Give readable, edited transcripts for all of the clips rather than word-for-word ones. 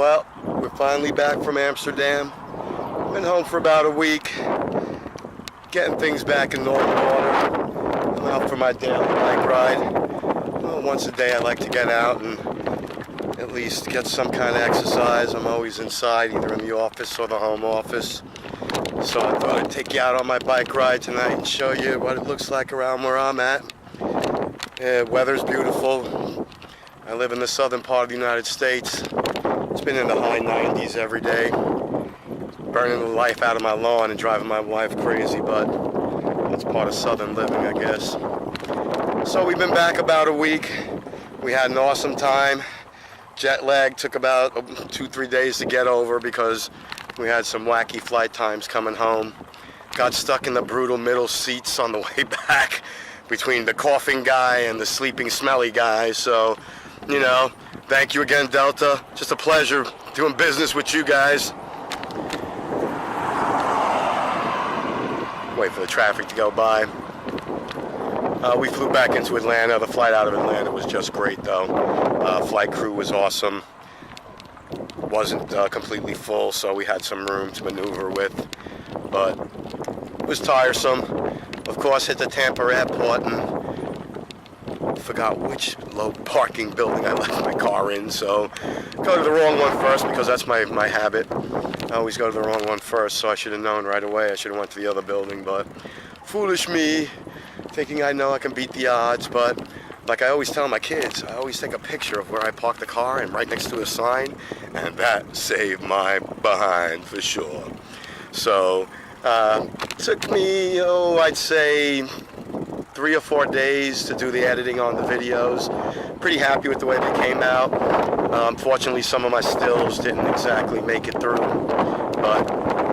Well, we're finally back from Amsterdam. Been home for about a week, getting things back in normal order. I'm out for my daily bike ride. Well, once a day I like to get out and at least get some kind of exercise. I'm always inside, either in the office or the home office. So I thought I'd take you out on my bike ride tonight and show you what it looks like around where I'm at. Weather's beautiful. I live in the southern part of the United States. It's been in the high 90s every day. Burning the life out of my lawn and driving my wife crazy, but that's part of southern living, I guess. So we've been back about a week. We had an awesome time. Jet lag took about 2-3 days to get over because we had some wacky flight times coming home. Got stuck in the brutal middle seats on the way back between the coughing guy and the sleeping smelly guy. So, you know, thank you again, Delta. Just a pleasure doing business with you guys. Wait for the traffic to go by. We flew back into Atlanta. The flight out of Atlanta was just great, though. Flight crew was awesome. Wasn't completely full, so we had some room to maneuver with, but it was tiresome. Of course, hit the Tampa airport and forgot which low parking building I left my car in, so go to the wrong one first because that's my habit. I always go to the wrong one first, so I should have known right away. I should have went to the other building, but foolish me, thinking I know I can beat the odds. But like I always tell my kids, I always take a picture of where I parked the car and right next to a sign, and that saved my behind for sure. So took me, I'd say 3 or 4 days to do the editing on the videos. Pretty happy with the way they came out. Unfortunately, some of my stills didn't exactly make it through, but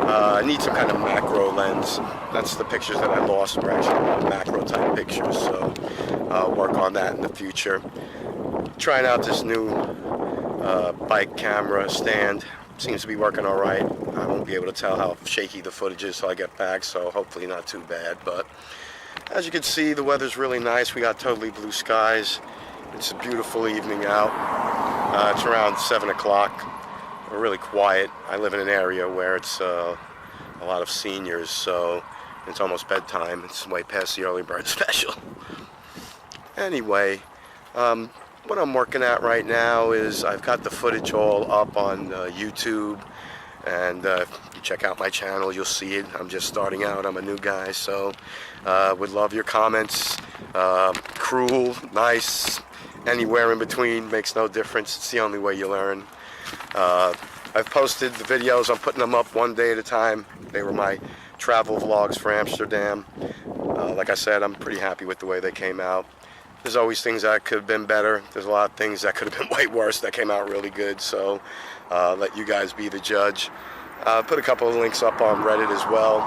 I need some kind of macro lens. That's the pictures that I lost were actually macro type pictures, so I'll work on that in the future. Trying out this new bike camera stand. Seems to be working all right. I won't be able to tell how shaky the footage is till I get back, so hopefully not too bad. But as you can see, the weather's really nice. We got totally blue skies. It's a beautiful evening out. It's around 7 o'clock. We're really quiet. I live in an area where it's a lot of seniors, so it's almost bedtime. It's way past the early bird special. Anyway, what I'm working at right now is I've got the footage all up on YouTube, and if you check out my channel, you'll see it. I'm just starting out. I'm a new guy, so would love your comments. Cruel, nice, anywhere in between, makes no difference. It's the only way you learn. I've posted the videos. I'm putting them up one day at a time. They were my travel vlogs for Amsterdam. Like I said, I'm pretty happy with the way they came out. There's always things that could have been better. There's a lot of things that could have been way worse that came out really good, so let you guys be the judge. Put a couple of links up on Reddit as well.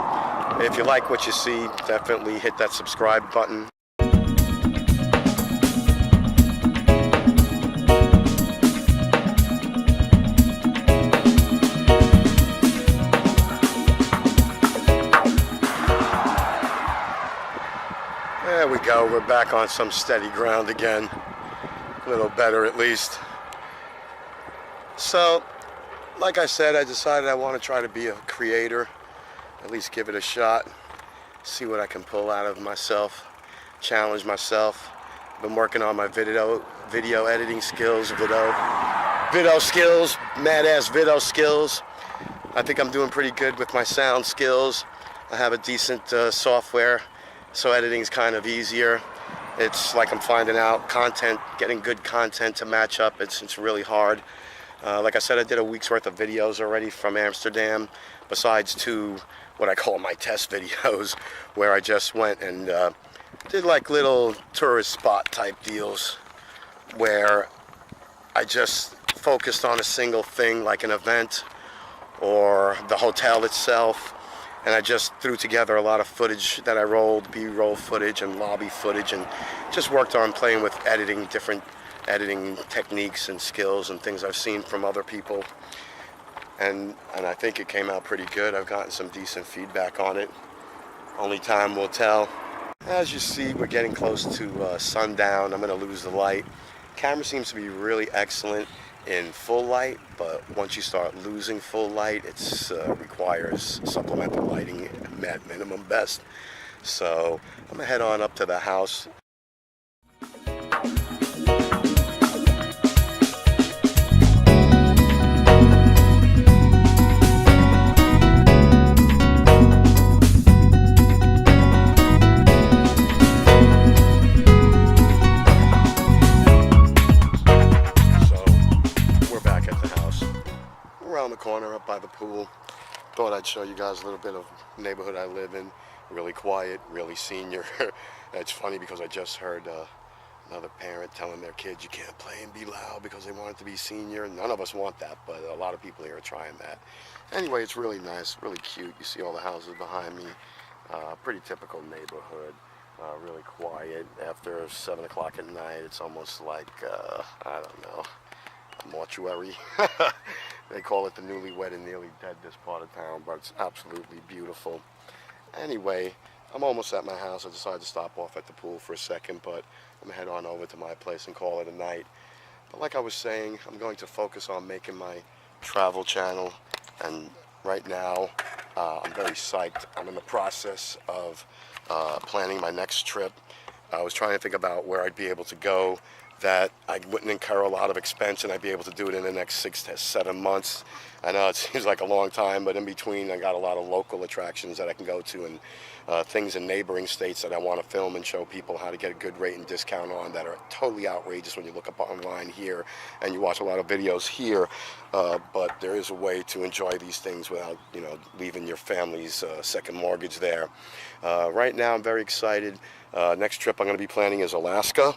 If you like what you see, definitely hit that subscribe button. There we go, we're back on some steady ground again. A little better at least. So, like I said, I decided I want to try to be a creator. At least give it a shot. See what I can pull out of myself. Challenge myself. Been working on my video editing skills, video skills, mad-ass video skills. I think I'm doing pretty good with my sound skills. I have a decent software, so editing's kind of easier. It's like I'm finding out content, getting good content to match up. It's really hard. Like I said, I did a week's worth of videos already from Amsterdam, besides 2 what I call my test videos, where I just went and did like little tourist spot type deals, where I just focused on a single thing, like an event or the hotel itself. And I just threw together a lot of footage that I rolled, B-roll footage and lobby footage, and just worked on playing with editing, different editing techniques and skills and things I've seen from other people. And I think it came out pretty good. I've gotten some decent feedback on it. Only time will tell. As you see, we're getting close to sundown. I'm going to lose the light. Camera seems to be really excellent. in full light, but once you start losing full light, it requires supplemental lighting at minimum best. So I'm gonna head on up to the house. Around the corner up by the pool. Thought I'd show you guys a little bit of the neighborhood I live in. Really quiet, really senior. It's funny because I just heard another parent telling their kids you can't play and be loud because they want it to be senior. None of us want that, but a lot of people here are trying that. Anyway, it's really nice, really cute. You see all the houses behind me. Pretty typical neighborhood. Really quiet. After 7 o'clock at night, it's almost like, I don't know, a mortuary. They call it the newlywed and nearly dead, this part of town, but it's absolutely beautiful. Anyway, I'm almost at my house. I decided to stop off at the pool for a second, but I'm gonna head on over to my place and call it a night. But like I was saying, I'm going to focus on making my travel channel, and right now I'm very psyched. I'm in the process of planning my next trip. I was trying to think about where I'd be able to go that I wouldn't incur a lot of expense, and I'd be able to do it in the next 6 to 7 months. I know it seems like a long time, but in between I got a lot of local attractions that I can go to, and things in neighboring states that I want to film and show people how to get a good rate and discount on that are totally outrageous when you look up online here and you watch a lot of videos here. But there is a way to enjoy these things without, you know, leaving your family's second mortgage there. Right now I'm very excited. Next trip I'm going to be planning is Alaska.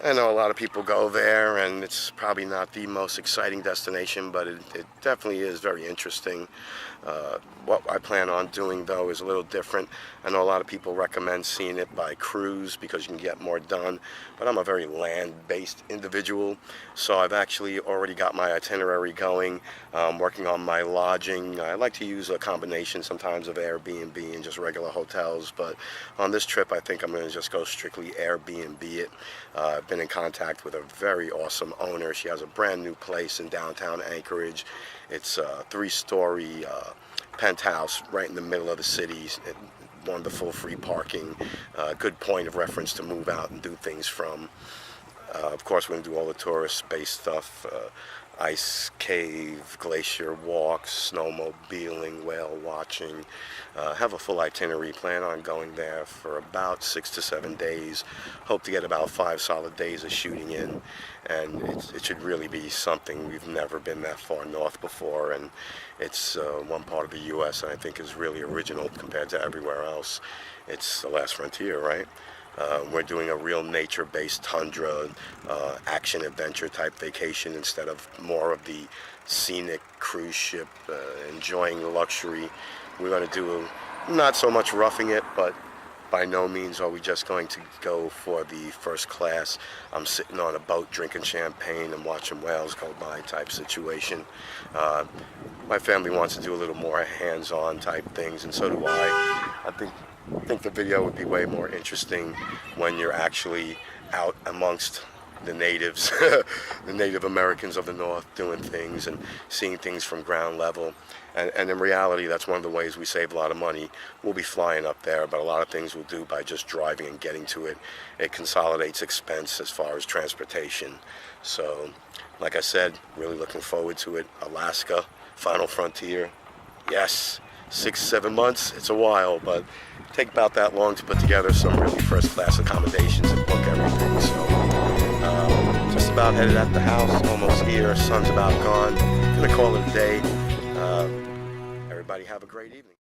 I know a lot of people go there, and it's probably not the most exciting destination, but it definitely is very interesting. What I plan on doing, though, is a little different. I know a lot of people recommend seeing it by cruise because you can get more done, but I'm a very land-based individual, so I've actually already got my itinerary going, working on my lodging. I like to use a combination sometimes of Airbnb and just regular hotels, but on this trip I think I'm going to just go strictly Airbnb it. I've been in contact with a very awesome owner. She has a brand new place in downtown Anchorage. It's a 3-story penthouse right in the middle of the city. Wonderful free parking, good point of reference to move out and do things from. Of course, we're going to do all the tourist-based stuff, ice cave, glacier walks, snowmobiling, whale watching. Have a full itinerary. Plan on going there for about 6 to 7 days. Hope to get about 5 solid days of shooting in, and it should really be something. We've never been that far north before, and it's one part of the U.S. and I think is really original compared to everywhere else. It's the last frontier, right? We're doing a real nature-based tundra, action-adventure type vacation instead of more of the scenic cruise ship, enjoying the luxury. We're going to do not so much roughing it, but by no means are we just going to go for the first class, I'm sitting on a boat drinking champagne and watching whales go by type situation. My family wants to do a little more hands-on type things, and so do I. I think the video would be way more interesting when you're actually out amongst the natives, the Native Americans of the North, doing things and seeing things from ground level. And in reality, that's one of the ways we save a lot of money. We'll be flying up there, but a lot of things we'll do by just driving and getting to it. It consolidates expense as far as transportation. So, like I said, really looking forward to it. Alaska, final frontier. Yes, 6, 7 months, it's a while, but take about that long to put together some really first-class accommodations and book everything. So, just about headed at the house, almost here. Sun's about gone. Gonna call it a day. Everybody have a great evening.